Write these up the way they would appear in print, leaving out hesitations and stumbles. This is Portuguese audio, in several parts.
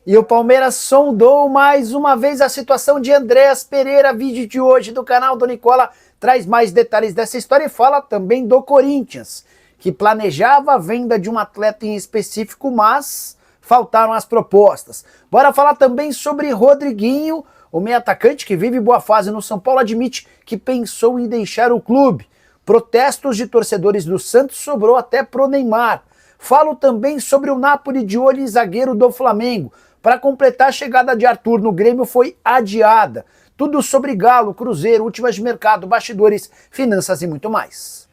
E o Palmeiras sondou mais uma vez a situação de Andréas Pereira. Vídeo de hoje do canal do Nicola traz mais detalhes dessa história e fala também do Corinthians, que planejava a venda de um atleta em específico, mas faltaram as propostas. Bora falar também sobre Rodriguinho, o meio atacante que vive boa fase no São Paulo, admite que pensou em deixar o clube. Protestos de torcedores do Santos sobrou até pro Neymar. Falo também sobre o Napoli de olho em zagueiro do Flamengo. Para completar, a chegada de Arthur no Grêmio foi adiada. Tudo sobre Galo, Cruzeiro, últimas de mercado, bastidores, finanças e muito mais.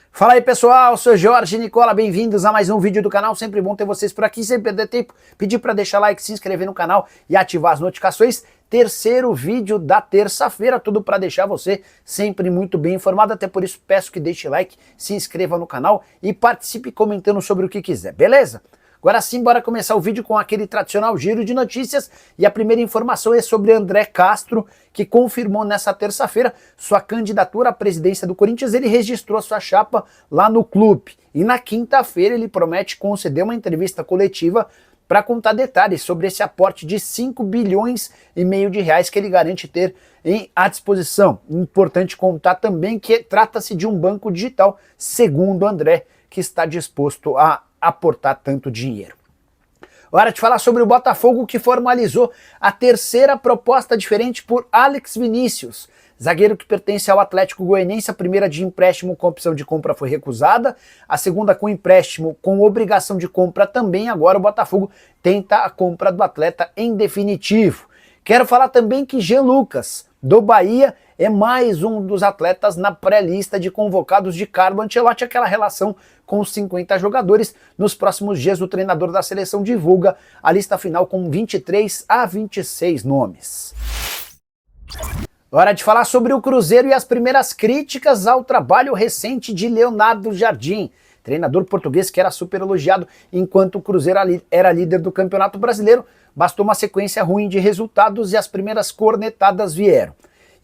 Fala aí pessoal, sou Jorge Nicola, bem-vindos a mais um vídeo do canal, sempre bom ter vocês por aqui, sem perder tempo, pedir para deixar like, se inscrever no canal e ativar as notificações. Terceiro vídeo da terça-feira, tudo para deixar você sempre muito bem informado, até por isso peço que deixe like, se inscreva no canal e participe comentando sobre o que quiser, beleza? Agora sim, bora começar o vídeo com aquele tradicional giro de notícias e a primeira informação é sobre André Castro, que confirmou nessa terça-feira sua candidatura à presidência do Corinthians. Ele registrou sua chapa lá no clube e na quinta-feira ele promete conceder uma entrevista coletiva para contar detalhes sobre esse aporte de 5 bilhões e meio de reais que ele garante ter à disposição. Importante contar também que trata-se de um banco digital, segundo André, que está disposto a aportar tanto dinheiro. Hora de falar sobre o Botafogo, que formalizou a terceira proposta diferente por Alex Vinícius, zagueiro que pertence ao Atlético Goianiense. A primeira de empréstimo com opção de compra foi recusada, a segunda com empréstimo com obrigação de compra também. Agora o Botafogo tenta a compra do atleta em definitivo. Quero falar também que Jean Lucas, do Bahia, é mais um dos atletas na pré-lista de convocados de Carlo Ancelotti, aquela relação com os 50 jogadores. Nos próximos dias o treinador da seleção divulga a lista final com 23 a 26 nomes. Hora de falar sobre o Cruzeiro e as primeiras críticas ao trabalho recente de Leonardo Jardim, treinador português que era super elogiado enquanto o Cruzeiro era líder do Campeonato Brasileiro. Bastou uma sequência ruim de resultados e as primeiras cornetadas vieram.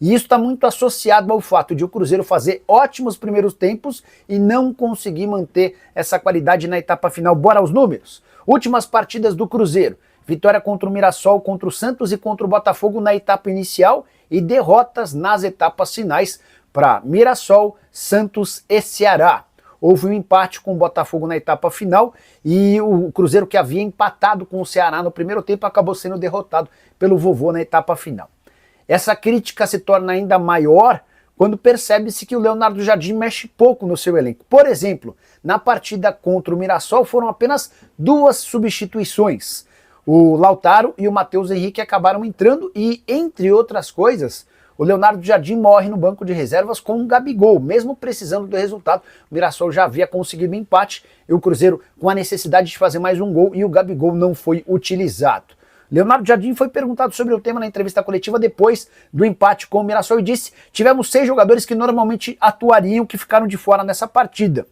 E isso está muito associado ao fato de o Cruzeiro fazer ótimos primeiros tempos e não conseguir manter essa qualidade na etapa final. Bora aos números? Últimas partidas do Cruzeiro: vitória contra o Mirassol, contra o Santos e contra o Botafogo na etapa inicial e derrotas nas etapas finais para Mirassol, Santos e Ceará. Houve um empate com o Botafogo na etapa final e o Cruzeiro, que havia empatado com o Ceará no primeiro tempo, acabou sendo derrotado pelo Vovô na etapa final. Essa crítica se torna ainda maior quando percebe-se que o Leonardo Jardim mexe pouco no seu elenco. Por exemplo, na partida contra o Mirassol foram apenas 2 substituições. O Lautaro e o Matheus Henrique acabaram entrando e, entre outras coisas, o Leonardo Jardim morre no banco de reservas com o Gabigol. Mesmo precisando do resultado, o Mirassol já havia conseguido um empate e o Cruzeiro com a necessidade de fazer mais um gol e o Gabigol não foi utilizado. Leonardo Jardim foi perguntado sobre o tema na entrevista coletiva depois do empate com o Mirassol e disse: tivemos 6 jogadores que normalmente atuariam que ficaram de fora nessa partida.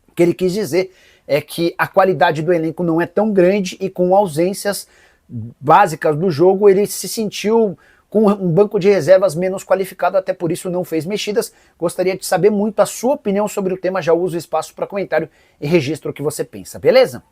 O que ele quis dizer é que a qualidade do elenco não é tão grande e com ausências básicas do jogo ele se sentiu com um banco de reservas menos qualificado, até por isso não fez mexidas. Gostaria de saber muito a sua opinião sobre o tema, já uso o espaço para comentário e registro o que você pensa, beleza?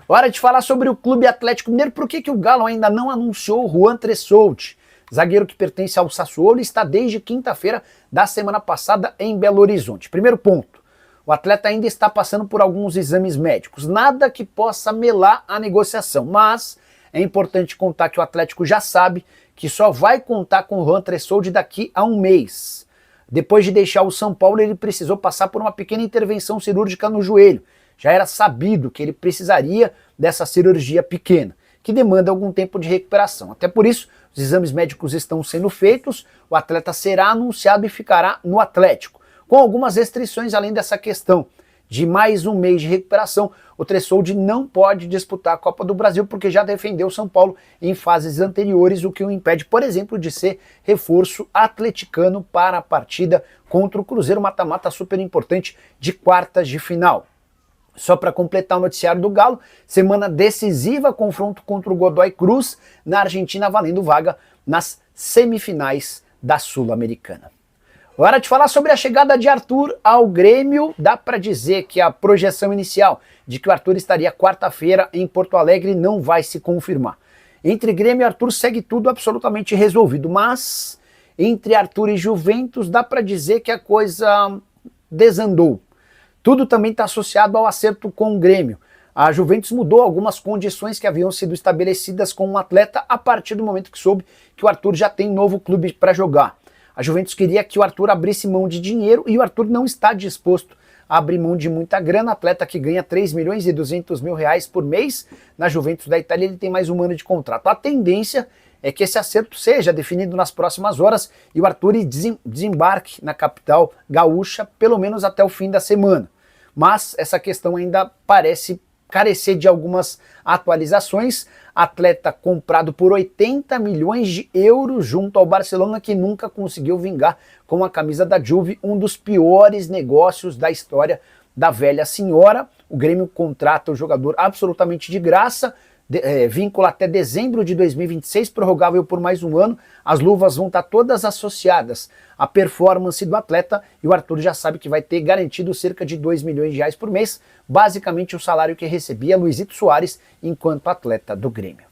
Hora de falar sobre o Clube Atlético Mineiro. Por que o Galo ainda não anunciou o Juan Tressoldi, zagueiro que pertence ao Sassuolo e está desde quinta-feira da semana passada em Belo Horizonte? Primeiro ponto: o atleta ainda está passando por alguns exames médicos, nada que possa melar a negociação, mas é importante contar que o Atlético já sabe que só vai contar com o Juan Tressoldi daqui a um mês. Depois de deixar o São Paulo, ele precisou passar por uma pequena intervenção cirúrgica no joelho. Já era sabido que ele precisaria dessa cirurgia pequena, que demanda algum tempo de recuperação. Até por isso, os exames médicos estão sendo feitos, o atleta será anunciado e ficará no Atlético, com algumas restrições além dessa questão de mais um mês de recuperação. O Tressoldi não pode disputar a Copa do Brasil porque já defendeu São Paulo em fases anteriores, o que o impede, por exemplo, de ser reforço atleticano para a partida contra o Cruzeiro, mata-mata super importante de quartas de final. Só para completar o noticiário do Galo, semana decisiva, confronto contra o Godoy Cruz na Argentina, valendo vaga nas semifinais da Sul-Americana. Hora de falar sobre a chegada de Arthur ao Grêmio. Dá para dizer que a projeção inicial de que o Arthur estaria quarta-feira em Porto Alegre não vai se confirmar. Entre Grêmio e Arthur segue tudo absolutamente resolvido, mas entre Arthur e Juventus dá para dizer que a coisa desandou. Tudo também está associado ao acerto com o Grêmio. A Juventus mudou algumas condições que haviam sido estabelecidas com o atleta a partir do momento que soube que o Arthur já tem novo clube para jogar. A Juventus queria que o Arthur abrisse mão de dinheiro e o Arthur não está disposto a abrir mão de muita grana. Atleta que ganha 3 milhões e 200 mil reais por mês na Juventus da Itália, ele tem mais um ano de contrato. A tendência é que esse acerto seja definido nas próximas horas e o Arthur desembarque na capital gaúcha pelo menos até o fim da semana. Mas essa questão ainda parece carecer de algumas atualizações. Atleta comprado por 80 milhões de euros junto ao Barcelona, que nunca conseguiu vingar com a camisa da Juve, um dos piores negócios da história da velha senhora. O Grêmio contrata o jogador absolutamente de graça, vínculo até dezembro de 2026, prorrogável por mais um ano. As luvas vão estar todas associadas à performance do atleta e o Arthur já sabe que vai ter garantido cerca de 2 milhões de reais por mês, basicamente o salário que recebia Luizito Soares enquanto atleta do Grêmio.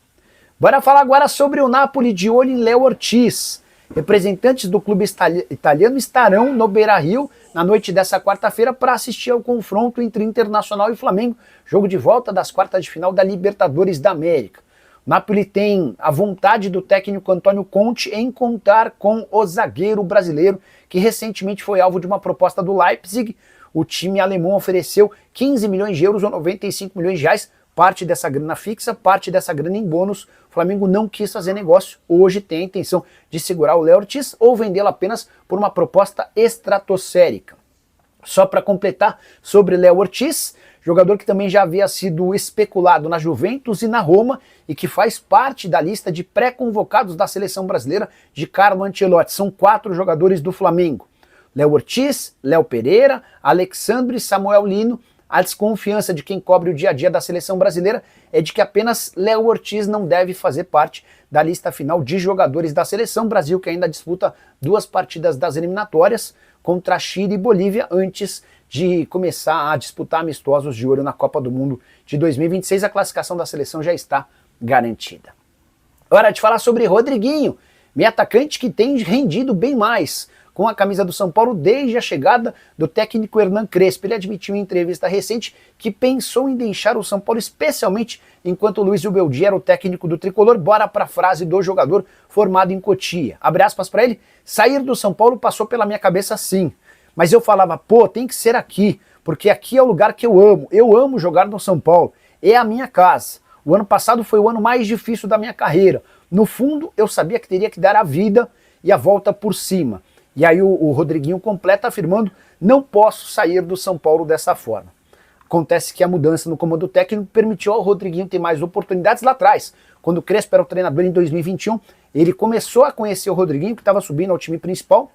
Bora falar agora sobre o Napoli de olho em Léo Ortiz. Representantes do clube italiano estarão no Beira-Rio na noite dessa quarta-feira para assistir ao confronto entre Internacional e Flamengo, jogo de volta das quartas de final da Libertadores da América. O Napoli tem a vontade do técnico Antônio Conte em contar com o zagueiro brasileiro, que recentemente foi alvo de uma proposta do Leipzig. O time alemão ofereceu 15 milhões de euros ou 95 milhões de reais, parte dessa grana fixa, parte dessa grana em bônus. O Flamengo não quis fazer negócio, hoje tem a intenção de segurar o Léo Ortiz ou vendê-lo apenas por uma proposta estratosférica. Só para completar sobre Léo Ortiz, jogador que também já havia sido especulado na Juventus e na Roma e que faz parte da lista de pré-convocados da seleção brasileira de Carlo Ancelotti. São 4 jogadores do Flamengo: Léo Ortiz, Léo Pereira, Alexandre e Samuel Lino. A desconfiança de quem cobre o dia a dia da seleção brasileira é de que apenas Léo Ortiz não deve fazer parte da lista final de jogadores da seleção. Brasil que ainda disputa 2 partidas das eliminatórias contra Chile e Bolívia antes de começar a disputar amistosos de ouro na Copa do Mundo de 2026. A classificação da seleção já está garantida. Hora de falar sobre Rodriguinho, meio atacante que tem rendido bem mais com a camisa do São Paulo desde a chegada do técnico Hernan Crespo. Ele admitiu em entrevista recente que pensou em deixar o São Paulo, especialmente enquanto o Luiz Ubeldi era o técnico do tricolor. Bora para a frase do jogador formado em Cotia. Abre aspas para ele: sair do São Paulo passou pela minha cabeça sim, mas eu falava, pô, tem que ser aqui, porque aqui é o lugar que eu amo jogar no São Paulo, é a minha casa. O ano passado foi o ano mais difícil da minha carreira. No fundo, eu sabia que teria que dar a vida e a volta por cima. E aí o Rodriguinho completa afirmando: não posso sair do São Paulo dessa forma. Acontece que a mudança no comando técnico permitiu ao Rodriguinho ter mais oportunidades lá atrás. Quando o Crespo era o treinador em 2021, ele começou a conhecer o Rodriguinho, que estava subindo ao time principal,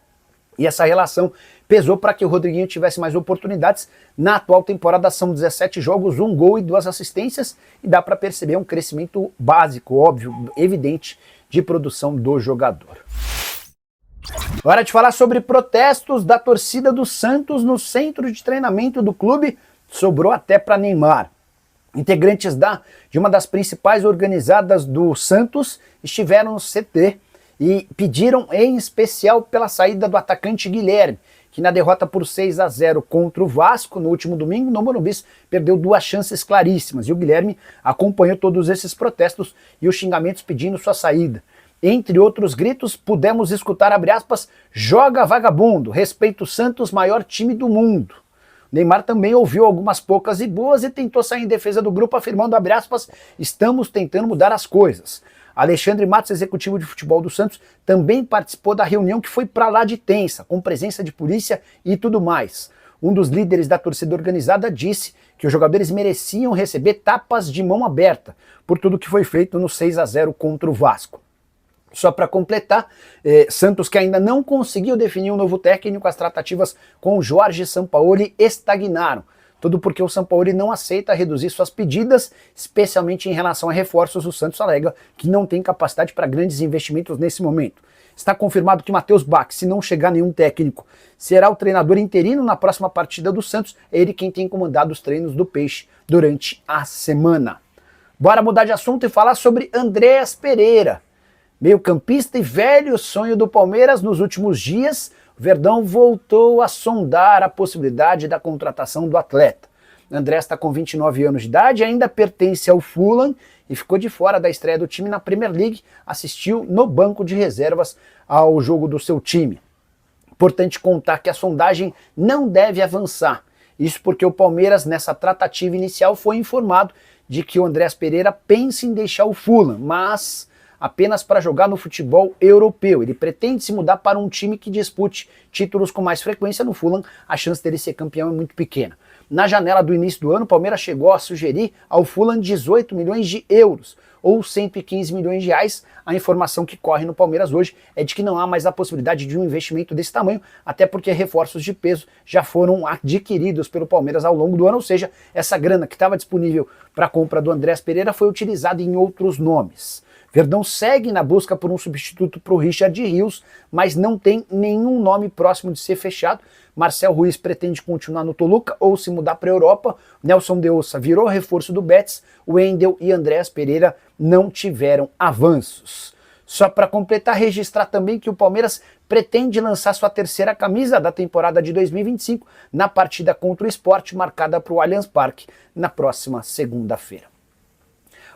e essa relação pesou para que o Rodriguinho tivesse mais oportunidades. Na atual temporada são 17 jogos, 1 gol e 2 assistências, e dá para perceber um crescimento básico, óbvio, evidente, de produção do jogador. Hora de falar sobre protestos da torcida do Santos no centro de treinamento do clube. Sobrou até para Neymar. Integrantes de uma das principais organizadas do Santos estiveram no CT e pediram em especial pela saída do atacante Guilherme, que na derrota por 6-0 contra o Vasco no último domingo no Morumbi perdeu 2 chances claríssimas. E o Guilherme acompanhou todos esses protestos e os xingamentos pedindo sua saída. Entre outros gritos, pudemos escutar, abre aspas, joga vagabundo, respeita o Santos, maior time do mundo. Neymar também ouviu algumas poucas e boas e tentou sair em defesa do grupo, afirmando, abre aspas, estamos tentando mudar as coisas. Alexandre Matos, executivo de futebol do Santos, também participou da reunião que foi pra lá de tensa, com presença de polícia e tudo mais. Um dos líderes da torcida organizada disse que os jogadores mereciam receber tapas de mão aberta por tudo que foi feito no 6-0 contra o Vasco. Só para completar, Santos, que ainda não conseguiu definir um novo técnico, as tratativas com o Jorge Sampaoli estagnaram. Tudo porque o Sampaoli não aceita reduzir suas pedidas, especialmente em relação a reforços. O Santos alega que não tem capacidade para grandes investimentos nesse momento. Está confirmado que Matheus Bach, se não chegar nenhum técnico, será o treinador interino na próxima partida do Santos. É ele quem tem comandado os treinos do Peixe durante a semana. Bora mudar de assunto e falar sobre Andréas Pereira. Meio-campista e velho sonho do Palmeiras. Nos últimos dias, o Verdão voltou a sondar a possibilidade da contratação do atleta. Andréas está com 29 anos de idade, ainda pertence ao Fulham e ficou de fora da estreia do time na Premier League, assistiu no banco de reservas ao jogo do seu time. Importante contar que a sondagem não deve avançar. Isso porque o Palmeiras, nessa tratativa inicial, foi informado de que o Andréas Pereira pensa em deixar o Fulham, mas apenas para jogar no futebol europeu. Ele pretende se mudar para um time que dispute títulos com mais frequência. No Fulham, a chance dele ser campeão é muito pequena. Na janela do início do ano, o Palmeiras chegou a sugerir ao Fulham 18 milhões de euros, ou 115 milhões de reais. A informação que corre no Palmeiras hoje é de que não há mais a possibilidade de um investimento desse tamanho, até porque reforços de peso já foram adquiridos pelo Palmeiras ao longo do ano, ou seja, essa grana que estava disponível para a compra do Andréas Pereira foi utilizada em outros nomes. Verdão segue na busca por um substituto para o Richard Rios, mas não tem nenhum nome próximo de ser fechado. Marcel Ruiz pretende continuar no Toluca ou se mudar para a Europa. Nelson de Ossa virou reforço do Betis. Wendel e Andréas Pereira não tiveram avanços. Só para completar, registrar também que o Palmeiras pretende lançar sua terceira camisa da temporada de 2025 na partida contra o Sport, marcada para o Allianz Parque na próxima segunda-feira.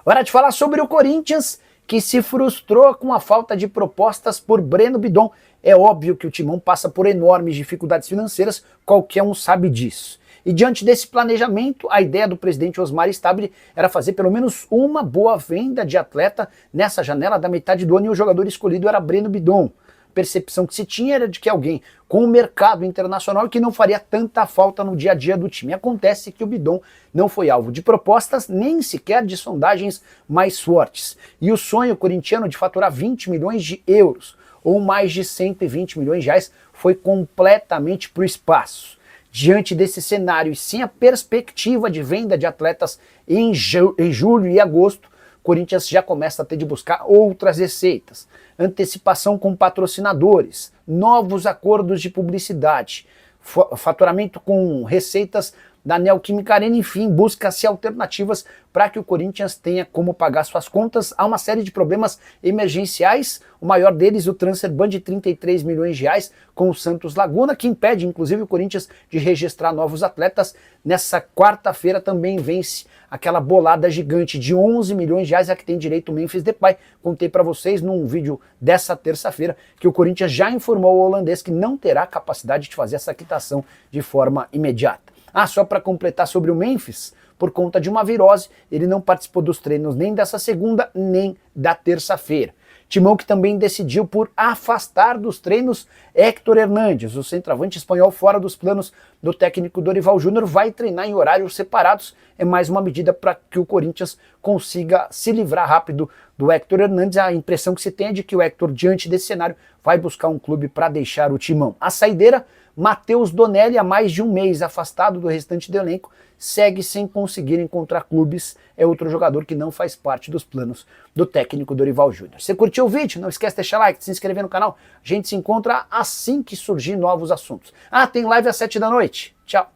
Hora de falar sobre o Corinthians, que se frustrou com a falta de propostas por Breno Bidon. É óbvio que o Timão passa por enormes dificuldades financeiras, qualquer um sabe disso. E diante desse planejamento, a ideia do presidente Osmar Stabile era fazer pelo menos uma boa venda de atleta nessa janela da metade do ano, e o jogador escolhido era Breno Bidon. A percepção que se tinha era de que alguém com o mercado internacional que não faria tanta falta no dia a dia do time. Acontece que o Bidon não foi alvo de propostas, nem sequer de sondagens mais fortes. E o sonho corintiano de faturar 20 milhões de euros, ou mais de 120 milhões de reais, foi completamente para o espaço. Diante desse cenário e sem a perspectiva de venda de atletas em julho e agosto, o Corinthians já começa a ter de buscar outras receitas. Antecipação com patrocinadores, novos acordos de publicidade, faturamento com receitas da Neoquímica Arena, enfim, busca-se alternativas para que o Corinthians tenha como pagar suas contas. Há uma série de problemas emergenciais, o maior deles o transfer ban de 33 milhões de reais com o Santos Laguna, que impede inclusive o Corinthians de registrar novos atletas. Nessa quarta-feira também vence aquela bolada gigante de 11 milhões de reais a que tem direito o Memphis Depay. Contei para vocês num vídeo dessa terça-feira que o Corinthians já informou ao holandês que não terá capacidade de fazer essa quitação de forma imediata. Só para completar sobre o Memphis, por conta de uma virose, ele não participou dos treinos nem dessa segunda, nem da terça-feira. Timão que também decidiu por afastar dos treinos Héctor Hernández, o centroavante espanhol fora dos planos do técnico Dorival Júnior, vai treinar em horários separados. É mais uma medida para que o Corinthians consiga se livrar rápido do Héctor Hernández. A impressão que se tem é de que o Héctor, diante desse cenário, vai buscar um clube para deixar o Timão. A saideira, Matheus Donelli, há mais de um mês afastado do restante do elenco, segue sem conseguir encontrar clubes. É outro jogador que não faz parte dos planos do técnico Dorival Júnior. Se curtiu o vídeo, não esquece de deixar like, de se inscrever no canal. A gente se encontra assim que surgir novos assuntos. Tem live às 7 da noite. Tchau!